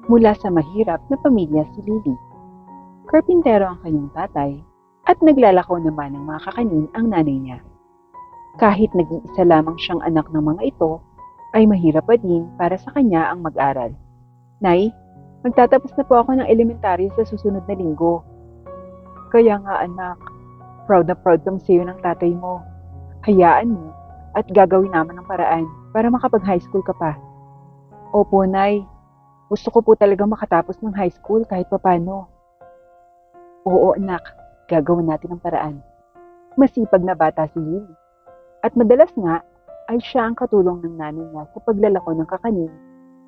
Mula sa mahirap na pamilya si Lily. Karpintero ang kanyang tatay at naglalako naman ng mga kakanin ang nanay niya. Kahit nag-iisa lamang siyang anak ng mga ito, ay mahirap pa din para sa kanya ang mag-aral. Nay, magtatapos na po ako ng elementarya sa susunod na linggo. Kaya nga anak, proud na proud kami sa iyo ng tatay mo. Hayaan mo at gagawin naman ng paraan para makapag-high school ka pa. Opo, Nay. Gusto ko po talaga makatapos ng high school kahit papano. Oo, anak. Gagawin natin ang paraan. Masipag na bata si Lily. At madalas nga, ay siya ang katulong ng nanay niya sa paglalako ng kakanin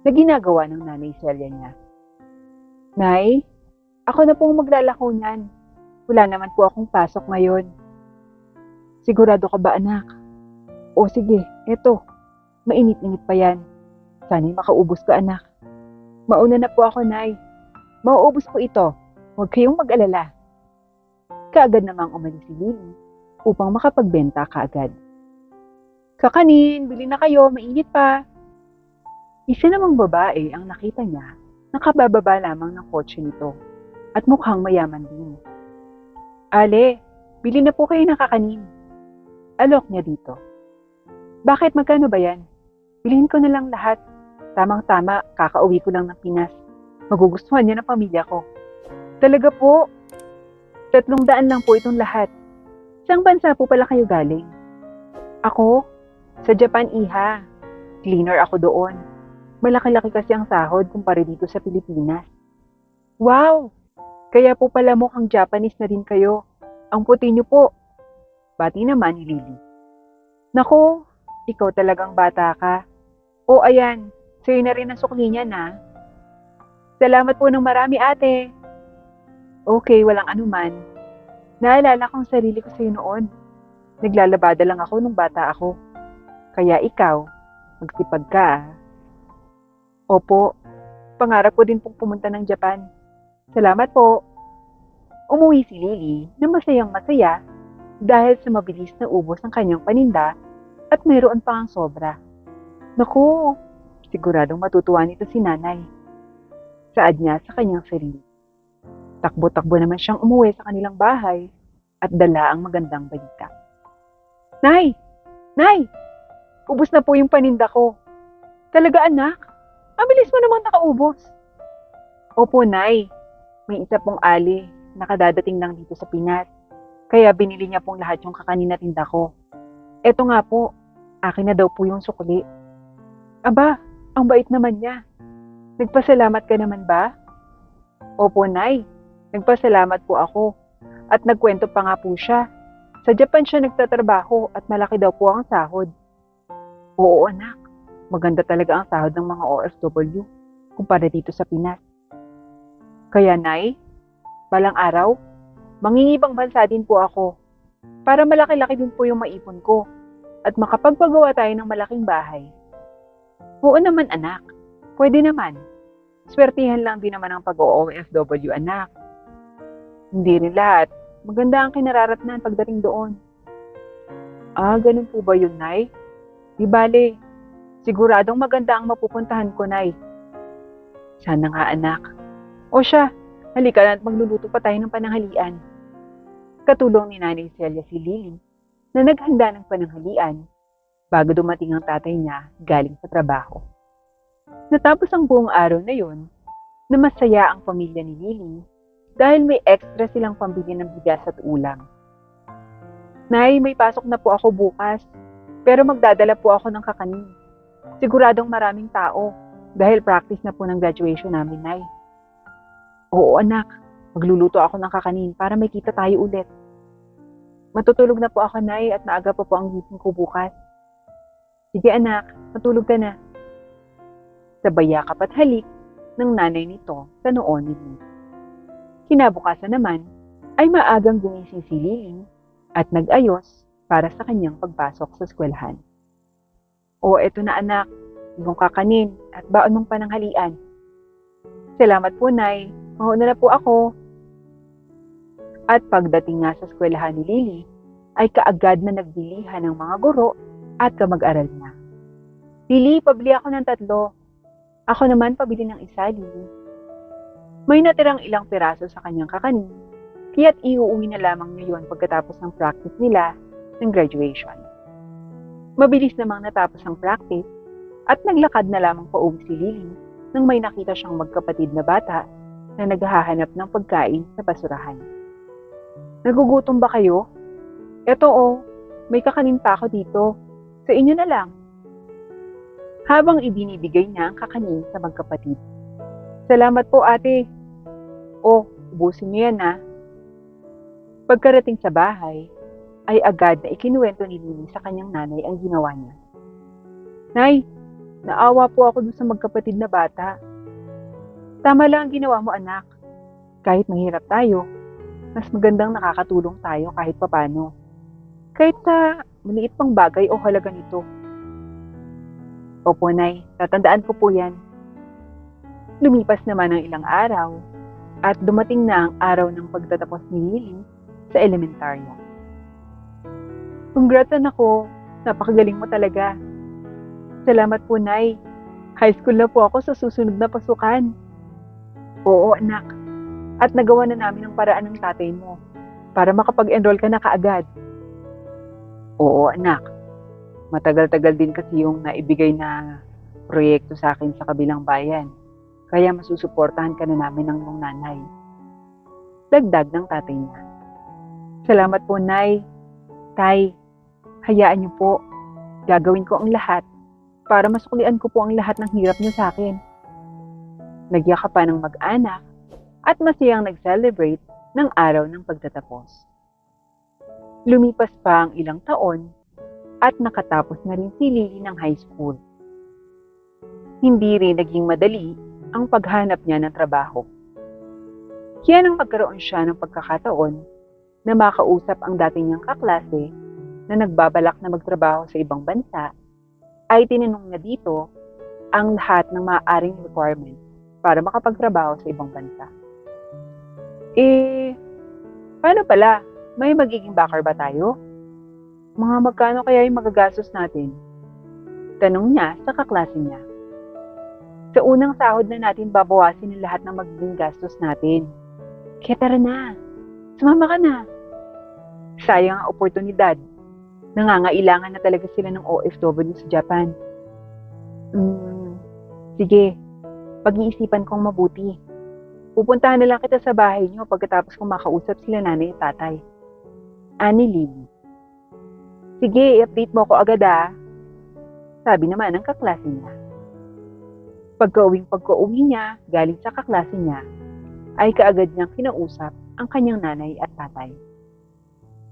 na ginagawa ng nanay Celia niya. Nay, ako na pong maglalako niyan. Wala naman po akong pasok ngayon. Sigurado ka ba, anak? O sige, eto. Mainit-init pa yan. Sana'y makaubos ka, anak. Mauna na po ako, Nay. Mauubos po ito. Huwag kayong mag-alala. Kaagad namang umalis si Lily upang makapagbenta kaagad. Kakanin, bili na kayo, mainit pa. Isa namang babae ang nakita niya, nakabababa lamang ng kotse nito at mukhang mayaman din. Ale, bili na po kayo ng kakanin. Alok niya dito. Bakit, magkano ba yan? Bilhin ko na lang lahat. Tamang-tama, kakauwi ko lang ng Pinas. Magugustuhan niya ng pamilya ko. Talaga po? 300 lang po itong lahat. Saang bansa po pala kayo galing? Ako? Sa Japan, iha. Cleaner ako doon. Malaki-laki kasi ang sahod kumpara dito sa Pilipinas. Wow! Kaya po pala mukhang Japanese na din kayo. Ang puti niyo po. Bati naman ni Lily. Naku, ikaw talagang bata ka. O ayan, sa'yo na rin ang sukli niya na. Salamat po ng marami, ate. Okay, walang anuman. Naalala ko ang sarili ko sa'yo noon. Naglalabada lang ako nung bata ako. Kaya ikaw, magsipag ka. Opo, pangarap ko din pong pumunta ng Japan. Salamat po. Umuwi si Lily na masayang masaya dahil sa mabilis na ubos ng kanyang paninda at mayroon pang sobra. Naku, siguradong matutuwa nito si nanay. Saad niya sa kanyang sarili. Takbo-takbo naman siyang umuwi sa kanilang bahay at dala ang magandang balita. Nay! Nay! Ubos na po yung paninda ko. Talaga anak? Ang bilis mo namang nakaubos. Opo, Nay. May isa pong ali na kadadating lang dito sa Pinas. Kaya binili niya pong lahat yung kakanin na tinda ko. Eto nga po, akin na daw po yung sukli. Aba, ang bait naman niya. Nagpasalamat ka naman ba? Opo, Nay. Nagpasalamat po ako. At nagkwento pa nga po siya. Sa Japan siya nagtatrabaho at malaki daw po ang sahod. Oo, anak. Maganda talaga ang sahod ng mga OFW kumpara dito sa Pinas. Kaya, Nay, balang araw, mangingibang bansa din po ako para malaki-laki din po yung maipon ko at makapagpagawa tayo ng malaking bahay. Oo naman, anak. Pwede naman. Swertihan lang din naman ang pag-OFW, anak. Hindi rin lahat. Maganda ang kinararatnan pagdating doon. Ah, ganun po ba yun, Nay? Di bale, siguradong maganda ang mapupuntahan ko, Nay. Sana nga, anak. O siya, halika na at magluluto pa tayo ng pananghalian. Katulong ni Nanay Celia si Lily na naghanda ng pananghalian bago dumating ang tatay niya galing sa trabaho. Natapos ang buong araw na yun na masaya ang pamilya ni Lily dahil may extra silang pambili ng bigas at ulam. Nay, may pasok na po ako bukas. Pero magdadala po ako ng kakanin. Siguradong maraming tao dahil practice na po ng graduation namin, Nay. Oo, anak. Magluluto ako ng kakanin para may kita tayo ulit. Matutulog na po ako, Nay, at maaga pa po ang gising ko bukas. Sige, anak. Matulog ka na. Sabay yakap at halik ng nanay nito sa noo ni Lily. Kinabukasan naman ay maagang gumising si Lily at nag-ayos para sa kanyang pagpasok sa eskwelahan. O eto na anak, yung kakanin at baon mong pananghalian. Salamat po, Nay. Mauna na po ako. At pagdating nga sa eskwelahan ni Lily, ay kaagad na nagbilihan ng mga guro at kamag-aral niya. Lily, pabili ako ng 3. Ako naman pabili ng 1, Lily. May natirang ilang piraso sa kanyang kakanin, kaya't iuuwi na lamang niya yon pagkatapos ng practice nila ng graduation. Mabilis namang natapos ang practice at naglakad na lamang pauwi si Lily nang may nakita siyang magkapatid na bata na naghahanap ng pagkain sa basurahan. Nagugutom ba kayo? Eto may kakanin pa ako dito. Sa inyo na lang. Habang ibinibigay niya ang kakanin sa magkapatid. Salamat po ate. Ubusin niyo yan ha. Pagkarating sa bahay, ay agad na ikinuwento ni Lily sa kanyang nanay ang ginawa niya. Nay, naawa po ako dun sa magkapatid na bata. Tama lang ang ginawa mo anak. Kahit mahirap tayo, mas magandang nakakatulong tayo kahit papano. Kahit sa maliit pang bagay o halaga nito. Opo nay, tatandaan ko po yan. Lumipas naman ang ilang araw at dumating na ang araw ng pagtatapos ni Lily sa elementarya. Congrats anak ko, napakagaling mo talaga. Salamat po nay, high school na po ako sa susunod na pasukan. Oo anak, at nagawa na namin ang paraan ng tatay mo para makapag-enroll ka na kaagad. Oo anak, matagal-tagal din kasi yung naibigay na proyekto sa akin sa kabilang bayan. Kaya masusuportahan ka na namin ng iyong nanay. Dagdag ng tatay niya. Salamat po, Nay. Tay, hayaan niyo po. Gagawin ko ang lahat para masuklian ko po ang lahat ng hirap niyo sa akin. Nagyakapan ng mag-anak at masayang nag-celebrate ng araw ng pagtatapos. Lumipas pa ang ilang taon at nakatapos na rin si Lily ng high school. Hindi rin naging madali ang paghanap niya ng trabaho. Kaya nang magkaroon siya ng pagkakataon na makausap ang dati niyang kaklase na nagbabalak na magtrabaho sa ibang bansa, ay tinanong niya dito ang lahat ng maaaring requirements para makapagtrabaho sa ibang bansa. Paano pala? May magiging backer ba tayo? Mga magkano kaya yung magagastos natin? Tanong niya sa kaklase niya. Sa unang sahod na natin babawasin ang lahat ng magiging gastos natin. Kaya tara na, sumama ka na. Sayang ang oportunidad. Nangangailangan na talaga sila ng OFW sa Japan. Sige, pag-iisipan kong mabuti. Pupuntahan na lang kita sa bahay niyo pagkatapos kong makausap sila nanay at tatay. Ani Lily. Sige, i-update mo ako agad sabi naman ng kaklase niya. Pagka-uwi niya, galing sa kaklase niya, ay kaagad niyang kinausap ang kanyang nanay at tatay.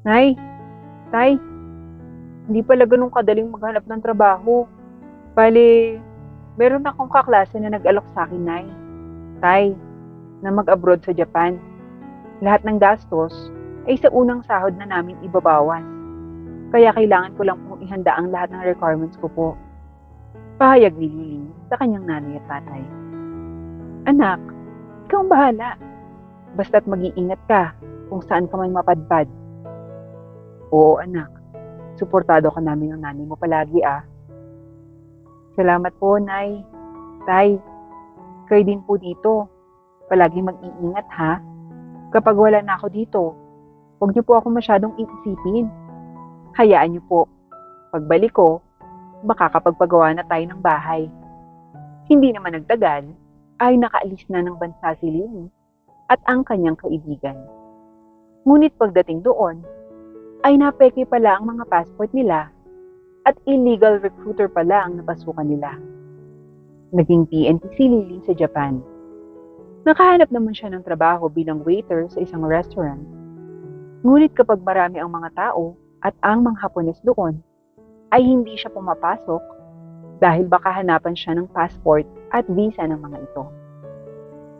Nay, tay, hindi pala ganun kadaling maghanap ng trabaho. Bale, meron akong kaklase na nag-alok sa akin, Nay. Tay, na mag-abroad sa Japan. Lahat ng gastos ay sa unang sahod na namin ibabawas. Kaya kailangan ko lang pong ihanda ang lahat ng requirements ko po. Pahayag ni Lily sa kanyang nanay at tatay. Anak, ikaw ang bahala. Basta't mag-iingat ka kung saan ka man mapadpad. Oo anak, suportado ka namin ng nanay mo palagi Salamat po, Nay. Tay, kayo din po dito. Palagi mag-iingat ha. Kapag wala na ako dito, huwag niyo po ako masyadong iisipin. Hayaan niyo po. Pagbalik ko, makakapagpagawa na tayo ng bahay. Hindi naman nagtagal, ay nakaalis na ng bansa si Lily at ang kanyang kaibigan. Ngunit pagdating doon, ay napeke pala ang mga passport nila at illegal recruiter pala ang napasukan nila. Naging PNP si Lily sa Japan. Nakahanap naman siya ng trabaho bilang waiter sa isang restaurant. Ngunit kapag marami ang mga tao at ang mga Hapones doon, ay hindi siya pumapasok dahil baka hanapan siya ng passport at visa ng mga ito.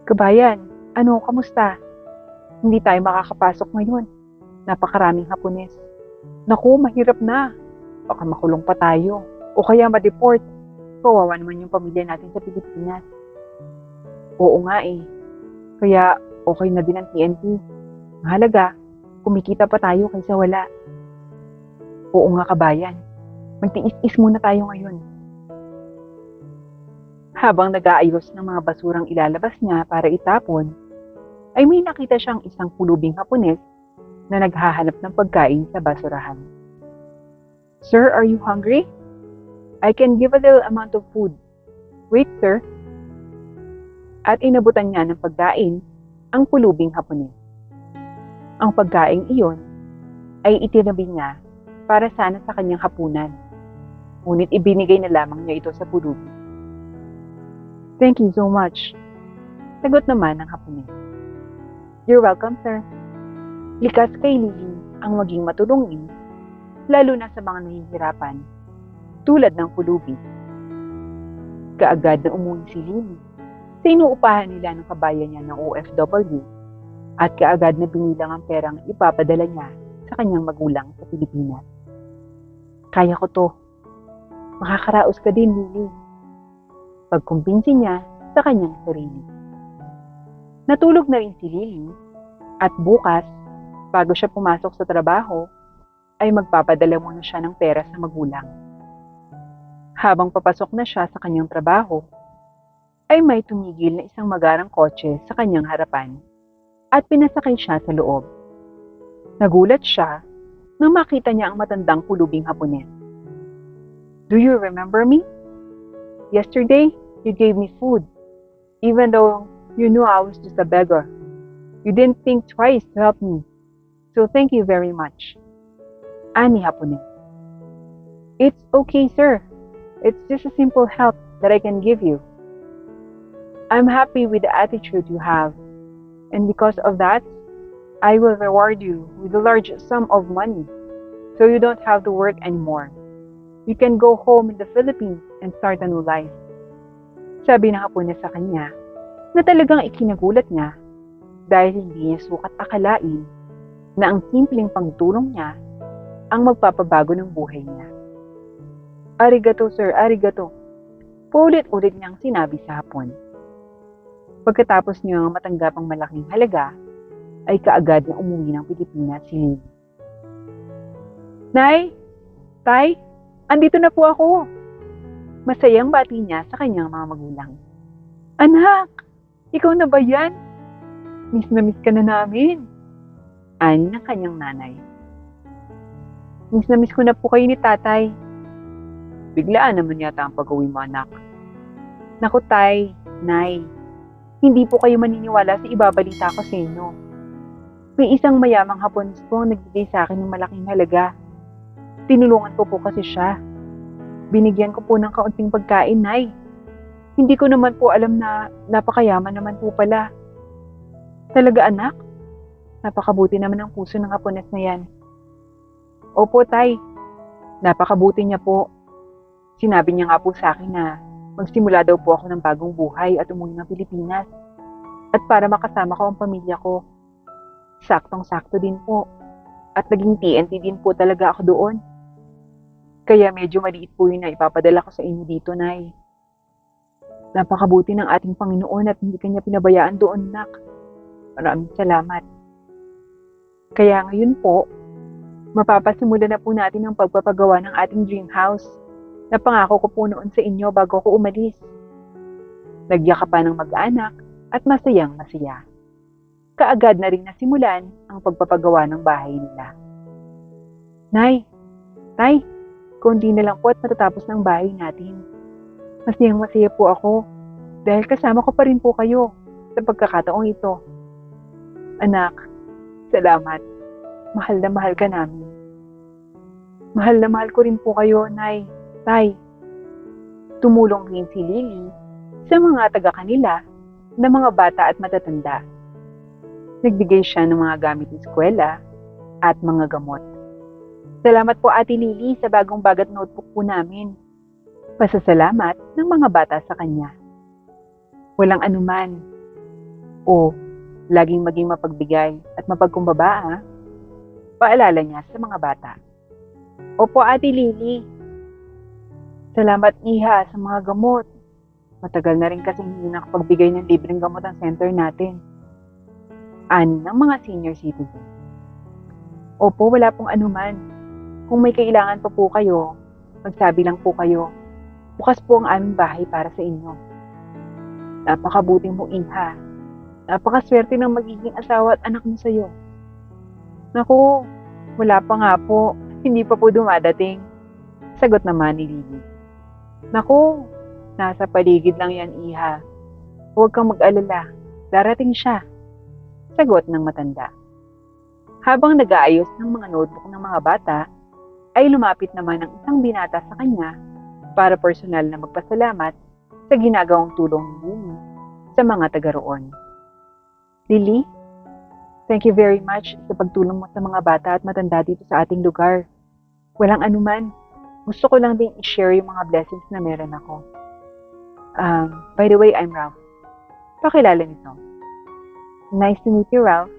Kabayan, kamusta? Hindi tayo makakapasok ngayon. Napakaraming Hapones. Naku, mahirap na. Baka makulong pa tayo. O kaya ma-deport. Kawawa naman yung pamilya natin sa Pilipinas. Oo nga Kaya okay na din ang TNT. Mahalaga, kumikita pa tayo kaysa wala. Oo nga kabayan. Magtiis-is muna tayo ngayon. Habang nag-aayos ng mga basurang ilalabas niya para itapon, ay may nakita siyang isang pulubing Hapones na naghahanap ng pagkain sa basurahan. "Sir, are you hungry? I can give a little amount of food. Wait, sir." At inabutan niya ng pagkain ang pulubing Hapones. Ang pagkain iyon ay itinabi niya para sana sa kanyang hapunan, ngunit ibinigay na lamang niya ito sa pulubi. "Thank you so much," sagot naman ng Hapones. "You're welcome, sir." Likas kay Lily ang maging matulungin, lalo na sa mga nahihirapan, tulad ng pulubi. Kaagad na umuwi si Lily sa inuupahan nila ng kabayan niya ng OFW at kaagad na binilang ang perang ipapadala niya sa kanyang magulang sa Pilipinas. "Kaya ko to. Makakaraos ka din, Lily." Pagkumbinsi niya sa kanyang sarili. Natulog na rin si Lily at bukas, bago siya pumasok sa trabaho, ay magpapadala muna siya ng pera sa magulang. Habang papasok na siya sa kanyang trabaho, ay may tumigil na isang magarang kotse sa kanyang harapan at pinasakay siya sa loob. Nagulat siya nang makita niya ang matandang pulubing Hapones. "Do you remember me? Yesterday, you gave me food, even though you knew I was just a beggar. You didn't think twice to help me, so thank you very much." Ani Hapones. "It's okay, sir. It's just a simple help that I can give you. I'm happy with the attitude you have, and because of that, I will reward you with a large sum of money, so you don't have to work anymore. You can go home in the Philippines and start a new life." Sabi ng Hapones sa kanya na talagang ikinagulat niya dahil hindi niya sukat akalain na ang simpleng pagtulong niya ang magpapabago ng buhay niya. "Arigato, sir, arigato." Paulit-ulit niyang sinabi sa Hapon. Pagkatapos niyang matanggap ang malaking halaga, ay kaagad na umuwi ng Pilipinas si Lily. "Nay, Tay, andito na po ako." Masayang bati niya sa kanyang mga magulang. "Anak, ikaw na ba yan? Miss na miss ka na namin." Ani ng kanyang nanay. "Miss na miss ko na po kayo ni tatay." Biglaan naman yata ang pag-uwi mo, anak. "Naku tay, nay, hindi po kayo maniniwala sa ibabalita ko sa inyo. May isang mayamang Hapones po ang nagbigay sa akin ng malaking halaga. Tinulungan ko po kasi siya. Binigyan ko po ng kaunting pagkain, nay. Hindi ko naman po alam na napakayaman naman po pala." "Talaga anak? Napakabuti naman ang puso ng Hapones na yan." "Opo tay, napakabuti niya po. Sinabi niya nga po sa akin na magsimula daw po ako ng bagong buhay at umuwi ng Pilipinas. At para makasama ko ang pamilya ko. Saktong-sakto din po. At naging TNT din po talaga ako doon. Kaya medyo maliit po yun na ipapadala ko sa inyo dito, nay. Napakabuti ng ating Panginoon at hindi kanya pinabayaan doon, nak. Maraming salamat. Kaya ngayon po, mapapasimula na po natin ang pagpapagawa ng ating dream house na pangako ko po noon sa inyo bago ko umalis." Nagyakapan ng mag-anak at masayang masaya. Kaagad na rin nasimulan ang pagpapagawa ng bahay nila. "Nay, Tay, konti na lang po at matatapos ng bahay natin. Masayang masaya po ako dahil kasama ko pa rin po kayo sa pagkakataong ito." "Anak, salamat. Mahal na mahal ka namin." "Mahal na mahal ko rin po kayo, Nay, Tay." Tumulong din si Lily sa mga taga-kanila na mga bata at matatanda. Nagbigay siya ng mga gamit ng eskwela at mga gamot. "Salamat po Ate Lily sa bagong bagat notebook po namin." Pasasalamat ng mga bata sa kanya. "Walang anuman." O, laging maging mapagbigay at mapagkumbaba, paalala niya sa mga bata. "Opo Ate Lily." "Salamat Iha sa mga gamot. Matagal na rin kasi hindi nakapagbigay ng libreng gamot ang center natin." Ani ng mga senior citizen. "Opo, wala pong anuman. Kung may kailangan pa po kayo, magsabi lang po kayo. Bukas po ang aming bahay para sa inyo." Napakabuting mo, Iha. Napakaswerte ng magiging asawa at anak mo sa'yo. Naku, wala pa nga po. Hindi pa po dumadating. Sagot naman ni Lily. Naku, nasa paligid lang yan, Iha. Huwag kang mag-alala. Darating siya. Sagot ng matanda. Habang nag-aayos ng mga notebook ng mga bata, ay lumapit naman ang isang binata sa kanya para personal na magpasalamat sa ginagawang tulong ni Lily sa mga taga roon. Lily, thank you very much sa pagtulong mo sa mga bata at matanda dito sa ating lugar. Walang anuman. Gusto ko lang din i-share yung mga blessings na meron ako. By the way, I'm Ralph. Pakilala nito. Nice to meet you, Ralph.